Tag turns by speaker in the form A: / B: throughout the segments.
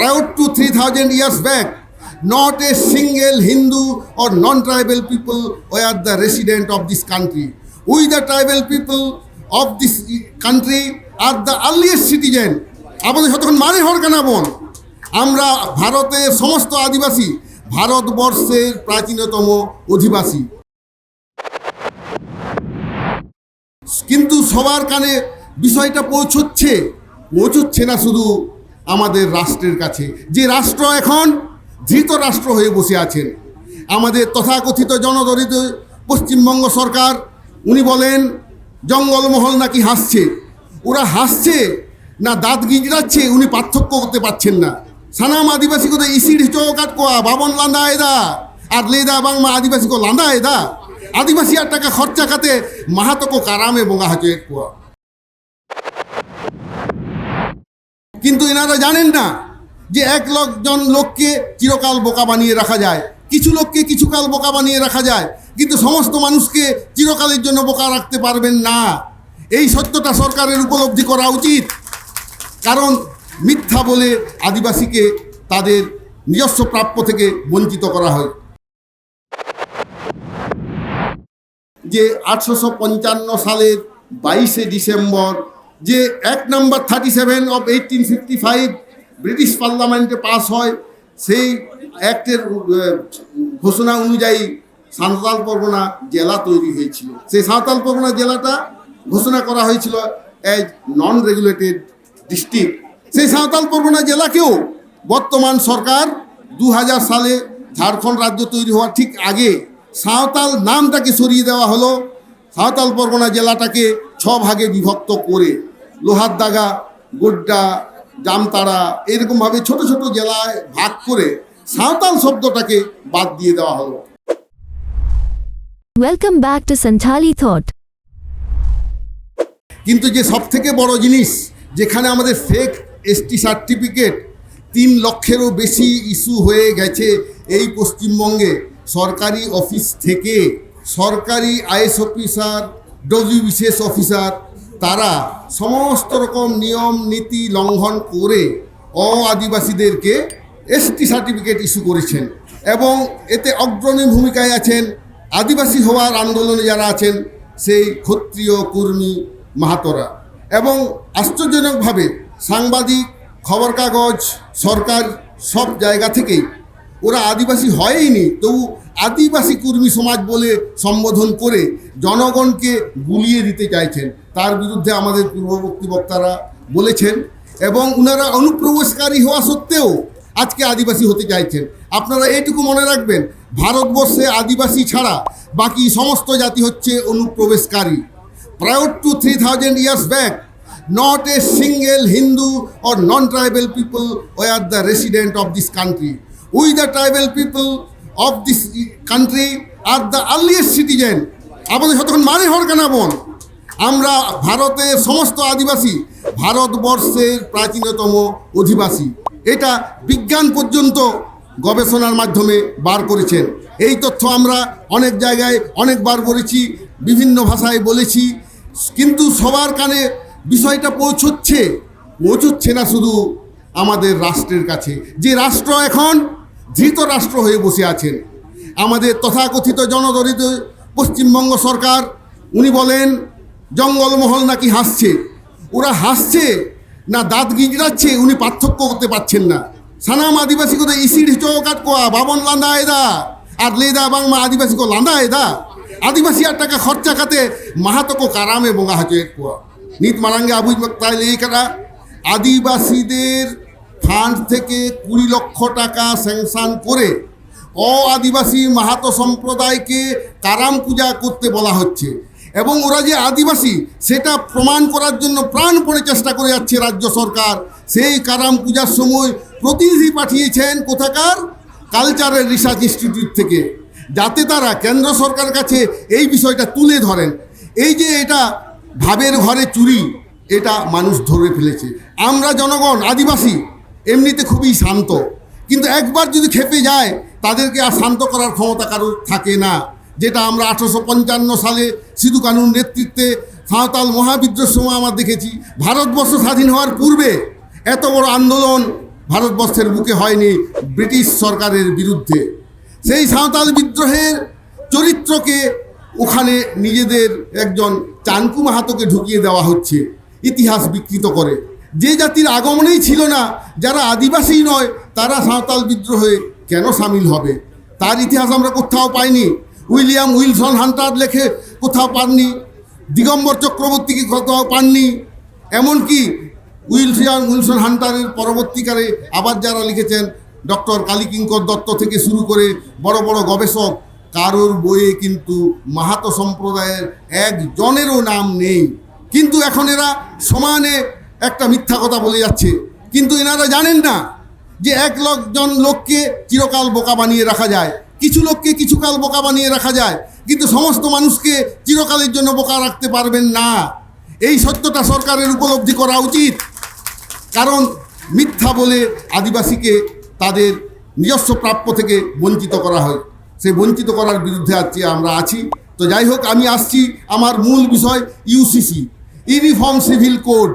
A: Prior to 3000 years back, not a single Hindu or non-tribal people were the resident of this country. We, the tribal people of this country, are the earliest citizen. আমাদের যতক্ষণ মানে হরকানা বোন, আমরা ভারতের সমস্ত আদিবাসী, ভারতবর্ষের প্রাচীনতম অধিবাসী। কিন্তু সবার কানে বিষয়টা পৌঁছচ্ছে না শুধু আমাদের রাষ্ট্রের কাছে, যে রাষ্ট্র এখন ধৃতরাষ্ট্র হয়ে বসে আছেন। আমাদের তথাকথিত জনদরিদ্র পশ্চিমবঙ্গ সরকার, উনি বলেন জঙ্গলমহল নাকি হাসছে। ওরা হাসছে না দাঁত গিজড়াচ্ছে, উনি পার্থক্য করতে পারছেন না। সানাম আদিবাসী কোথায় ইসিড চৌকাট কোয়া বাবন লান্দা এদা আর লেদা বাংমা আদিবাসী কো লান্দা এদা আদিবাসী আর টাকা খরচা খাতে মাহাতকো কারামে বোঙা হাজে কোয়া। কিন্তু এনারা জানেন না যে 1 লাখ জন লোককে চিরকাল বোকা বানিয়ে রাখা যায়, কিছু লোককে কিছুকাল বোকা বানিয়ে রাখা যায়, কিন্তু সমস্ত মানুষকে চিরকালের জন্য বোকা রাখতে পারবেন না। এই সত্যটা সরকারের উপলব্ধি করা উচিত, কারণ মিথ্যা বলে আদিবাসীকে তাদের নিজস্ব প্রাপ্য থেকে বঞ্চিত করা হয়। যে 1855 সালের 22শে ডিসেম্বর যে অ্যাক্ট নাম্বার 37 অফ 1855 ব্রিটিশ পার্লামেন্টে পাস হয়, সেই অ্যাক্টের ঘোষণা অনুযায়ী সাঁওতাল পরগনা জেলা তৈরি হয়েছিল। সেই সাঁওতাল পরগনা জেলাটা ঘোষণা করা হয়েছিল অ্যাজ নন রেগুলেটেড ডিস্ট্রিক্ট। সেই সাঁওতাল পরগনা জেলাকেও বর্তমান সরকার 2000 সালে ঝাড়খণ্ড রাজ্য তৈরি হওয়ার ঠিক আগে সাঁওতাল নামটাকে সরিয়ে দেওয়া হলো। সাঁওতাল পরগনা জেলাটাকে 6 ভাগে বিভক্ত করে লোহারদাগা, গোড্ডা, জামতাড়া এরকমভাবে ছোট ছোট জেলায় ভাগ করে সাঁওতাল শব্দটাকে বাদ দিয়ে দেওয়া হলো।
B: Welcome back to Santali Thought.
A: কিন্তু যে সবথেকে বড় জিনিস, যেখানে আমাদের ফেক এসটি সার্টিফিকেট 3 লক্ষেরও বেশি ইস্যু হয়ে গেছে এই পশ্চিমবঙ্গে সরকারি অফিস থেকে, সরকারি আইএস অফিসার, বিশেষ অফিসার, তারা সমস্ত রকম নিয়ম নীতি লঙ্ঘন করে আদিবাসীদেরকে এসটি সার্টিফিকেট ইস্যু করেছেন। এবং এতে অগ্রণী ভূমিকায় আছেন আদিবাসী হওয়ার আন্দোলনে যারা আছেন সেই ক্ষত্রিয় কর্মী মাহাতরা। এবং আশ্চর্যজনকভাবে সাংবাদিক, খবর কাগজ, সরকার সব জায়গা থেকেই ওরা আদিবাসী হয়ইনি, তবু আদিবাসী কর্মী সমাজ বলে সম্বোধন করে জনগণকে গুলিয়ে দিতে চাইছেন। তার বিরুদ্ধে আমাদের পূর্ববর্তী বক্তারা বলেছেন, এবং ওনারা অনুপ্রবেশকারী হওয়া সত্ত্বেও আজকে আদিবাসী হতে চাইছেন। আপনারা এইটুকু মনে রাখবেন, ভারতবর্ষে আদিবাসী ছাড়া বাকি সমস্ত জাতি হচ্ছে অনুপ্রবেশকারী। Prior to 3000 years back, not a single Hindu or non-tribal people were the resident of this country. We, the tribal people of this country, are the earliest citizen. আমাদের যতক্ষণ মানে হরকানা বোন, আমরা ভারতের সমস্ত আদিবাসী, ভারতবর্ষের প্রাচীনতম অধিবাসী। এটা বিজ্ঞান পর্যন্ত গবেষণার মাধ্যমে বার করেছেন। এই তথ্য আমরা অনেক জায়গায় অনেকবার বলেছি, বিভিন্ন ভাষায় বলেছি, কিন্তু সবার কানে বিষয়টা পৌঁছচ্ছে না শুধু আমাদের রাষ্ট্রের কাছে, যে রাষ্ট্র এখন ধৃতরাষ্ট্র হয়ে বসে আছেন। আমাদের তথাকথিত জনদরিদ্র পশ্চিমবঙ্গ সরকার, উনি বলেন জঙ্গলমহল নাকি হাসছে। ওরা হাসছে না দাঁত গিজড়াচ্ছে, উনি পার্থক্য করতে পারছেন না। সানাম আদিবাসী কোথায় ইসিড চৌকাট কোয়া বাবন লান্দা এদা আর লেদা বাংমা আদিবাসী কো লান্দা এদা আদিবাসী আর টাকা খরচা খাতে মাহাতকো কারামে বোঙা হাজে কোয়া। নিত মারাঙ্গে আবুজ বক্তায় লেখারা আদিবাসীদের ফান্ড থেকে 20 লক্ষ টাকা স্যাংশন করে আদিবাসী মাহাতো সম্প্রদায়কে কারাম পূজা করতে বলা হচ্ছে। এবং ওরা যে আদিবাসী সেটা প্রমাণ করার জন্য প্রাণপণে চেষ্টা করে যাচ্ছে রাজ্য সরকার। সেই কারাম পূজার সময় প্রতিনিধি পাঠিয়েছেন কোথাকার কালচারাল রিসার্চ ইনস্টিটিউট থেকে, যাতে তারা কেন্দ্র সরকারের কাছে এই বিষয়টা তুলে ধরেন। এই যে এটা ভাবের ঘরে চুরি, এটা মানুষ ধরে ফেলেছে। আমরা জনগণ আদিবাসী এমনিতে খুবই শান্ত, কিন্তু একবার যদি খেপে যায় তাদেরকে আর শান্ত করার ক্ষমতা কারোর থাকে না। যেটা আমরা 1855 সালে সিধু কানুর নেতৃত্বে সাঁওতাল মহাবিদ্রোহের সময় আমরা দেখেছি। ভারতবর্ষ স্বাধীন হওয়ার পূর্বে এত বড় আন্দোলন ভারতবর্ষের বুকে হয়নি ব্রিটিশ সরকারের বিরুদ্ধে। সেই সাঁওতাল বিদ্রোহের চরিত্রকে ওখানে নিজেদের একজন চানকু মাহাতোকে ঢুকিয়ে দেওয়া হচ্ছে ইতিহাস বিকৃত করে। যে জাতির আগমনেই ছিল না, যারা আদিবাসী নয়, তারা সাঁওতাল বিদ্রোহে কেন সামিল হবে? তার ইতিহাস আমরা কোথাও পাইনি। উইলিয়াম উইলসন হান্টার লেখে কোথাও পাননি, দিগম্বর চক্রবর্তীকে কোথাও পাননি। এমনকি উইলসন হান্টারের পরবর্তীকালে আবার যারা লিখেছেন, ডক্টর কালীকিঙ্কর দত্ত থেকে শুরু করে বড় বড় গবেষক, কারোর বইয়ে কিন্তু মাহাতো সম্প্রদায়ের একজনেরও নাম নেই। কিন্তু এখন এরা সমানে একটা মিথ্যা কথা বলে যাচ্ছে। কিন্তু এনারা জানেন না যে জন লোককে চিরকাল বোকা বানিয়ে রাখা যায়, কিছু লোককে কিছুকাল বোকা বানিয়ে রাখা যায়, কিন্তু সমস্ত মানুষকে চিরকালের জন্য বোকা রাখতে পারবেন না। এই সত্যটা সরকারের উপলব্ধি করা উচিত। কারণ মিথ্যা বলে আদিবাসীকে তাদের নিজস্ব প্রাপ্য থেকে বঞ্চিত করা হয়। সেই বঞ্চিত করার বিরুদ্ধে আজকে আমরা আছি। তো যাই হোক, আমি আসছি আমার মূল বিষয়, ইউসিসি, ইউনিফর্ম সিভিল কোড।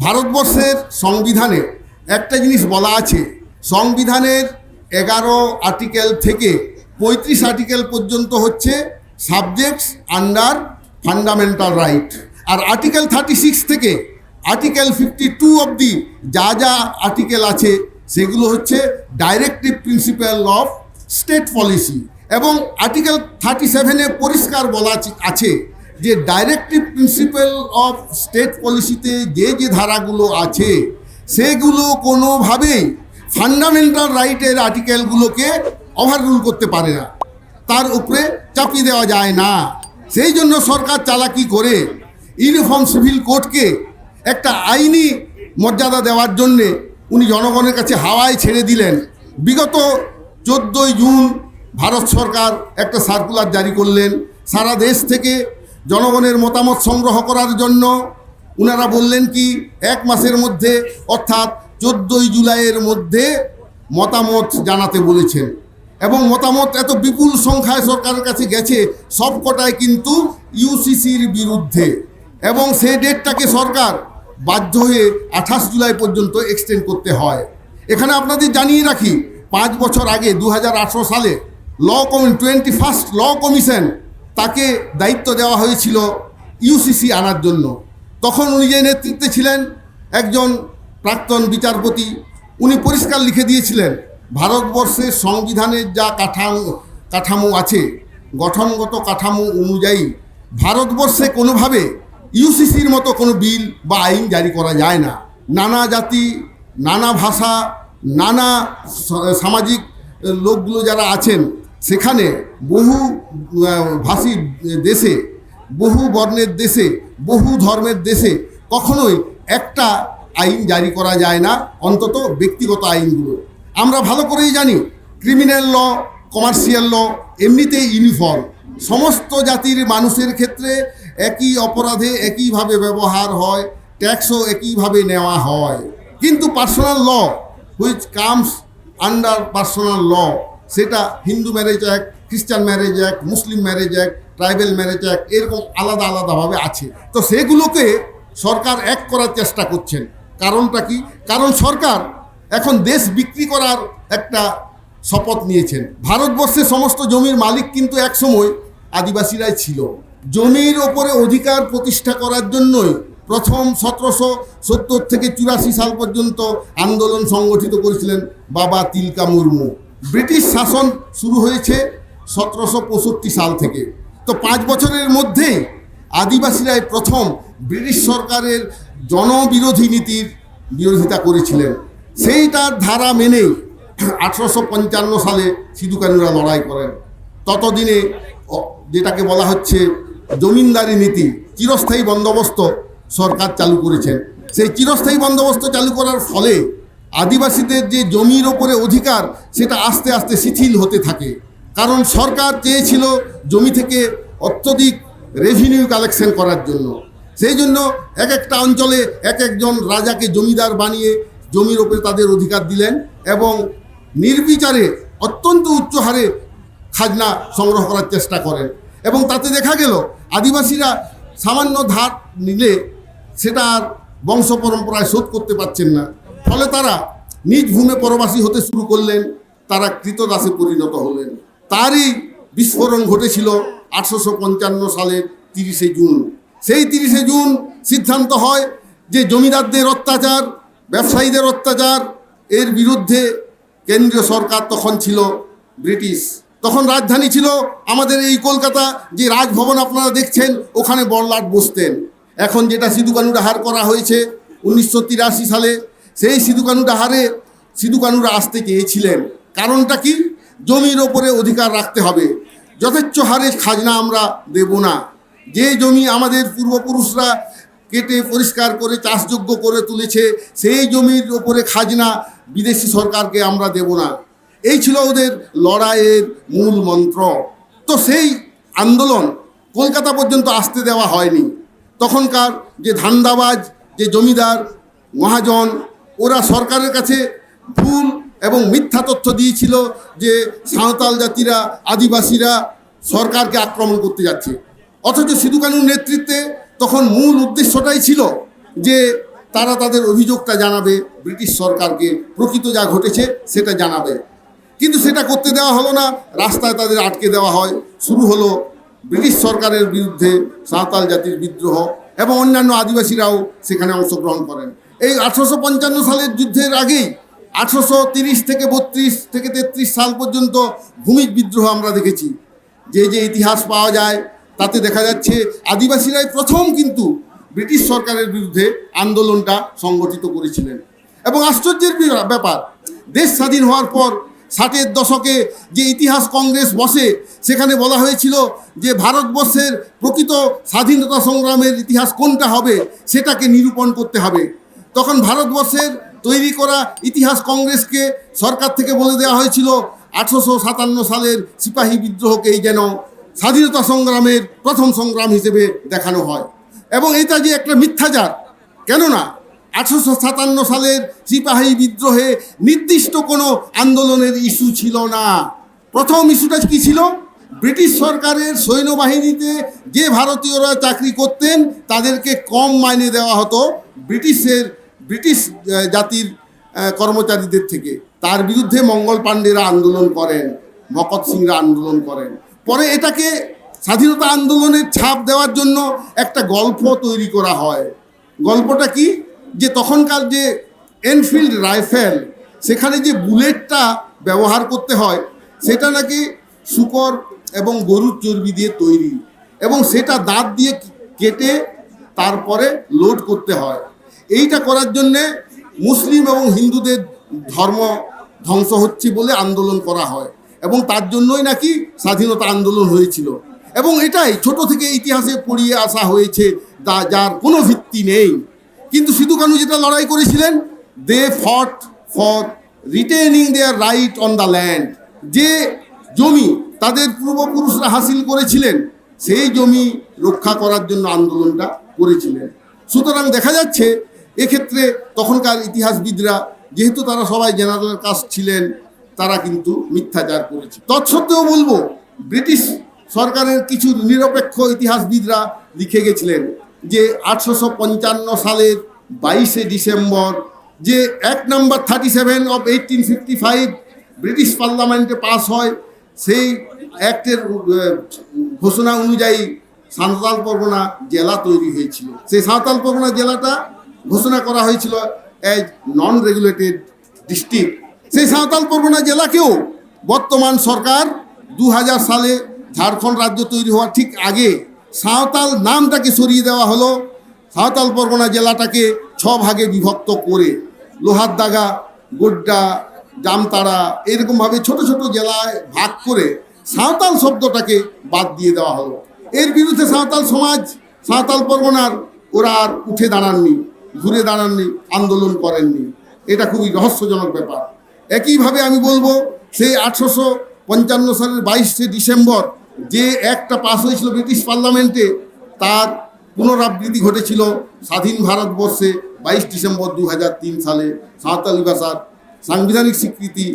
A: ভারতবর্ষের সংবিধানে একটা জিনিস বলা আছে, সংবিধানের 11 আর্টিকেল থেকে 35 আর্টিকেল পর্যন্ত হচ্ছে সাবজেক্টস আন্ডার ফান্ডামেন্টাল রাইট। আর আর্টিকেল 36 থেকে আর্টিকেল 52 অবধি যা যা আর্টিকেল আছে সেগুলো হচ্ছে directive principle of state policy. এবং আর্টিকেল 37-এ পরিষ্কার বলা আছে যে ডাইরেক্টিভ প্রিন্সিপাল অফ স্টেট পলিসিতে যে যে ধারাগুলো আছে সেগুলো কোনোভাবেই ফান্ডামেন্টাল রাইটের আর্টিকেলগুলোকে ওভাররুল করতে পারে না, তার উপরে চাপিয়ে দেওয়া যায় না। সেই জন্য সরকার চালাকি করে ইউনিফর্ম সিভিল কোডকে একটা আইনি মর্যাদা দেওয়ার জন্যে উনি জনগণের কাছে হাওয়ায় ছেড়ে দিলেন। বিগত 14 জুন ভারত সরকার একটা সার্কুলার জারি করলেন সারা দেশ থেকে জনগণের মতামত সংগ্রহ করার জন্য। ওনারা বললেন কি, 1 মাসের মধ্যে অর্থাৎ 14 জুলাইয়ের মধ্যে মতামত জানাতে বলেছেন। এবং মতামত এত বিপুল সংখ্যায় সরকারের কাছে গেছে, সবকটাই কিন্তু ইউসিসির বিরুদ্ধে। এবং সেই ডেটটাকে সরকার বাধ্য হয়ে 28 জুলাই পর্যন্ত এক্সটেন্ড করতে হয়। এখানে আপনাদের জানিয়ে রাখি, 5 বছর আগে 2018 সালে 21st ল কমিশন তাকে দায়িত্ব দেওয়া হয়েছিল ইউসিসি আনার জন্য। তখন উনি যে নেতৃত্বে ছিলেন একজন প্রাক্তন বিচারপতি, উনি পরিষ্কার লিখে দিয়েছিলেন ভারতবর্ষের সংবিধানের যা কাঠামো আছে, গঠনগত কাঠামো অনুযায়ী ভারতবর্ষে কোনোভাবে ইউসিসির মতো কোনো বিল বা আইন জারি করা যায় না। নানা জাতি, নানা ভাষা, নানা সামাজিক লোকগুলো যারা আছেন, সেখানে বহু ভাষী দেশে, বহু বর্ণের দেশে, বহু ধর্মের দেশে কখনোই একটা আইন জারি করা যায় না, অন্তত ব্যক্তিগত আইনগুলো। আমরা ভালো করেই জানি ক্রিমিনাল ল, কমার্শিয়াল ল এমনিতেই ইউনিফর্ম, সমস্ত জাতির মানুষের ক্ষেত্রে একই অপরাধে একইভাবে ব্যবহার হয়, ট্যাক্সও একইভাবে নেওয়া হয়। কিন্তু personal law which comes under personal law, সেটা হিন্দু ম্যারেজ অ্যাক্ট, খ্রিস্টান marriage act, Muslim marriage act, tribal marriage act, এরকম আলাদা আলাদাভাবে আছে। তো সেগুলোকে সরকার এক করার চেষ্টা করছেন। কারণটা কি? কারণ সরকার এখন দেশ বিক্রি করার একটা শপথ নিয়েছেন। ভারতবর্ষের সমস্ত জমির মালিক কিন্তু একসময় আদিবাসীরাই ছিল। জমির ওপরে অধিকার প্রতিষ্ঠা করার জন্যই প্রথম 1770 থেকে 84 সাল পর্যন্ত আন্দোলন সংগঠিত করেছিলেন বাবা তিলকা মুর্মু। ব্রিটিশ শাসন শুরু হয়েছে 1765 সাল থেকে। তো 5 বছরের মধ্যেই আদিবাসীরাই প্রথম ব্রিটিশ সরকারের জনবিরোধী নীতির বিরোধিতা করেছিলেন। সেইটার ধারা মেনেই 1855 সালে সিধু কানুরা লড়াই করেন। ততদিনে যেটাকে বলা হচ্ছে জমিনদারি নীতি, চিরস্থায়ী বন্দোবস্ত সরকার চালু করেছেন। সেই চিরস্থায়ী বন্দোবস্ত চালু করার ফলে আদিবাসীদের যে জমির ওপরে অধিকার, সেটা আস্তে আস্তে শিথিল হতে থাকে। কারণ সরকার চেয়েছিল জমি থেকে অত্যধিক রেভিনিউ কালেকশন করার জন্য। সেই জন্য এক একটা অঞ্চলে এক একজন রাজাকে জমিদার বানিয়ে জমির ওপরে তাদের অধিকার দিলেন এবং নির্বিচারে অত্যন্ত উচ্চ হারে খাজনা সংগ্রহ করার চেষ্টা করেন। এবং তাতে দেখা গেল আদিবাসীরা সামান্য ধার নিলে সেটা আর বংশ পরম্পরায় শোধ করতে পারছেন না। ফলে তারা নিজ ভূমে পরবাসী হতে শুরু করলেন, তারা কৃতদাসে পরিণত হলেন। তারই বিস্ফোরণ ঘটেছিল 1855 সালের 30শে জুন। সেই 30শে জুন সিদ্ধান্ত হয় যে জমিদারদের অত্যাচার, ব্যবসায়ীদের অত্যাচার এর বিরুদ্ধে কেন্দ্রীয় সরকার তখন ছিল ব্রিটিশ। তখন রাজধানী ছিল আমাদের এই কলকাতা, যে রাজভবন আপনারা দেখছেন ওখানে বড়লাট বসতেন। এখন যেটা সিধু কানু ডাহার করা হয়েছে 1983 সালে, সেই সিধু কানু ডাহারে সিধু কানুরা আসতে চেয়েছিলেন। কারণটা কি? জমির ওপরে অধিকার রাখতে হবে, যথেচ্ছ হারে খাজনা আমরা দেব না। যে জমি আমাদের পূর্বপুরুষরা কেটে পরিষ্কার করে চাষযোগ্য করে তুলেছে, সেই জমির ওপরে খাজনা বিদেশি সরকারকে আমরা দেব না। এই ছিল ওদের লড়াইয়ের মূল মন্ত্র। তো সেই আন্দোলন কলকাতা পর্যন্ত আসতে দেওয়া হয়নি। তখনকার যে ধান্দাবাজ, যে জমিদার মহাজন, ওরা সরকারের কাছে ভুল এবং মিথ্যা তথ্য দিয়েছিল যে সাঁওতাল জাতিরা, আদিবাসীরা সরকারকে আক্রমণ করতে যাচ্ছে। অথচ সিধু কানুর নেতৃত্বে তখন মূল উদ্দেশ্যটাই ছিল যে তারা তাদের অভিযোগটা জানাবে ব্রিটিশ সরকারকে, প্রকৃত যা ঘটেছে সেটা জানাবে। কিন্তু সেটা করতে দেওয়া হলো না, রাস্তায় তাদের আটকে দেওয়া হয়। শুরু হলো ব্রিটিশ সরকারের বিরুদ্ধে সাঁওতাল জাতির বিদ্রোহ, এবং অন্যান্য আদিবাসীরাও সেখানে অংশগ্রহণ করেন। এই 1855 সালের যুদ্ধের আগেই 1830 থেকে 32 থেকে 33 সাল পর্যন্ত ভূমিজ বিদ্রোহ আমরা দেখেছি। যে ইতিহাস পাওয়া যায় তাতে দেখা যাচ্ছে আদিবাসীরাই প্রথম কিন্তু ব্রিটিশ সরকারের বিরুদ্ধে আন্দোলনটা সংগঠিত করেছিলেন। এবং আশ্চর্যের ব্যাপার, দেশ স্বাধীন হওয়ার পর 60-এর দশকে যে ইতিহাস কংগ্রেস বসে, সেখানে বলা হয়েছিল যে ভারতবর্ষের প্রকৃত স্বাধীনতা সংগ্রামের ইতিহাস কোনটা হবে সেটাকে নিরূপণ করতে হবে। তখন ভারতবর্ষের তৈরি করা ইতিহাস কংগ্রেসকে সরকার থেকে বলে দেওয়া হয়েছিল 1857 সালের সিপাহী বিদ্রোহকেই যেন স্বাধীনতা সংগ্রামের প্রথম সংগ্রাম হিসেবে দেখানো হয়। এবং এটা যে একটা মিথ্যাচার, কেননা 1857 সালের সিপাহী বিদ্রোহে নির্দিষ্ট কোনো আন্দোলনের ইস্যু ছিল না। প্রথম ইস্যুটা কী ছিল? ব্রিটিশ সরকারের সৈন্যবাহিনীতে যে ভারতীয়রা চাকরি করতেন তাদেরকে কম মাইনে দেওয়া হতো ব্রিটিশ জাতির কর্মচারীদের থেকে। তার বিরুদ্ধে মঙ্গল পাণ্ডেরা আন্দোলন করেন, ভগৎ সিংরা আন্দোলন করেন। পরে এটাকে স্বাধীনতা আন্দোলনের ছাপ দেওয়ার জন্য একটা গল্প তৈরি করা হয়। গল্পটা কি? যে তখনকার যে এনফিল্ড রাইফেল, সেখানে যে বুলেটটা ব্যবহার করতে হয় সেটা নাকি শূকর এবং গরুর চর্বি দিয়ে তৈরি, এবং সেটা দাঁত দিয়ে কেটে তারপরে লোড করতে হয়। এইটা করার জন্যে মুসলিম এবং হিন্দুদের ধর্ম ধ্বংস হচ্ছে বলে আন্দোলন করা হয়, এবং তার জন্যই নাকি স্বাধীনতা আন্দোলন হয়েছিল। এবং এটাই ছোট থেকে ইতিহাসে পড়িয়ে আসা হয়েছে, যার কোনো ভিত্তি নেই। কিন্তু সিধু কানু যেটা লড়াই করেছিলেন, they fought for retaining their right on the land. যে জমি তাদের পূর্বপুরুষরা হাসিল করেছিলেন, সেই জমি রক্ষা করার জন্য আন্দোলনটা করেছিলেন। সুতরাং দেখা যাচ্ছে এক্ষেত্রে তখনকার ইতিহাসবিদরা, যেহেতু তারা সবাই জেনারেল কাস্ট ছিলেন, তারা কিন্তু মিথ্যাচার করেছে। তৎসত্ত্বেও বলবো, ব্রিটিশ সরকারের কিছু নিরপেক্ষ ইতিহাসবিদরা লিখে গেছিলেন যে 1855 সালের 22শে ডিসেম্বর যে অ্যাক্ট নাম্বার 37 অফ 1855 ব্রিটিশ পার্লামেন্টে পাস হয়, সেই অ্যাক্টের ঘোষণা অনুযায়ী সাঁওতাল পরগনা জেলা তৈরি হয়েছিল। সেই সাঁওতাল পরগনা জেলাটা ঘোষণা করা হয়েছিল অ্যাজ নন রেগুলেটেড ডিস্ট্রিক্ট। সেই সাঁওতাল পরগনা জেলাকেও বর্তমান সরকার 2000 সালে ঝাড়খণ্ড রাজ্য তৈরি হওয়ার ঠিক আগে সাঁওতাল নামটাকে সরিয়ে দেওয়া হলো। সাঁওতাল পরগনা জেলাটাকে 6 ভাগে বিভক্ত করে লোহারদাগা, গোড্ডা, জামতাড়া এরকমভাবে ছোট ছোট জেলায় ভাগ করে সাঁওতাল শব্দটাকে বাদ দিয়ে দেওয়া হলো। এর বিরুদ্ধে সাঁওতাল সমাজ, সাঁওতাল পরগনার ওরা আর উঠে দাঁড়াননি, ঘুরে দাঁড়াননি, আন্দোলন করেননি। এটা খুবই রহস্যজনক ব্যাপার। একইভাবে আমি বলবো, সেই 1855 সালের 22শে ডিসেম্বর যে একটা পাস হয়েছিল ব্রিটিশ পার্লামেন্টে, তার পুনরাবৃত্তি ঘটেছিল স্বাধীন ভারতবর্ষে 22 ডিসেম্বর 2003 সালে। সাঁওতালি ভাষার সাংবিধানিক স্বীকৃতি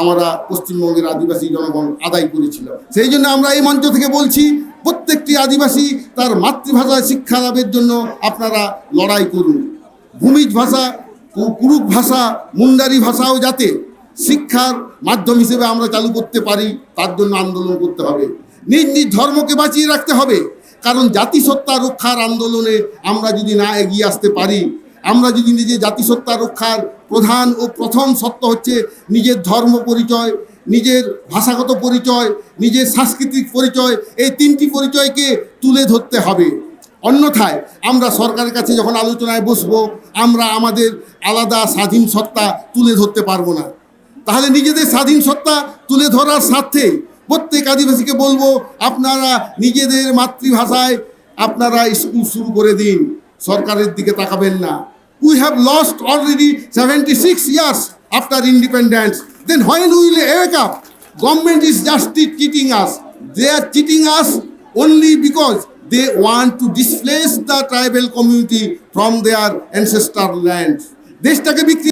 A: আমরা পশ্চিমবঙ্গের আদিবাসী জনগণ আদায় করেছিলাম। সেই জন্য আমরা এই মঞ্চ থেকে বলছি, প্রত্যেকটি আদিবাসী তার মাতৃভাষায় শিক্ষা লাভের জন্য আপনারা লড়াই করুন। ভূমিজ ভাষা কুরুক ভাষা, মুন্ডারি ভাষাও যাতে শিক্ষার মাধ্যম হিসেবে আমরা চালু করতে পারি, তার জন্য আন্দোলন করতে হবে। নিজ নিজ ধর্মকে বাঁচিয়ে রাখতে হবে, কারণ জাতিসত্তা রক্ষার আন্দোলনে আমরা যদি না এগিয়ে আসতে পারি, আমরা যদি নিজের জাতিসত্তা রক্ষার প্রধান ও প্রথম সত্য হচ্ছে নিজের ধর্ম পরিচয়, নিজের ভাষাগত পরিচয়, নিজের সাংস্কৃতিক পরিচয়, এই তিনটি পরিচয়কে তুলে ধরতে হবে। অন্যথায় আমরা সরকারের কাছে যখন আলোচনায় বসবো, আমরা আমাদের আলাদা স্বাধীন সত্তা তুলে ধরতে পারবো না। তাহলে নিজেদের স্বাধীন সত্তা তুলে ধরার স্বার্থে প্রত্যেক আদিবাসীকে বলবো, আপনারা নিজেদের মাতৃভাষায় আপনারা স্কুল শুরু করে দিন, সরকারের দিকে তাকাবেন না। We have lost already 76 years after independence. Then when we will wake up? Government is just cheating us. They are cheating us only because they want to displace the tribal community from their ancestral land. দেশটাকে বিক্রি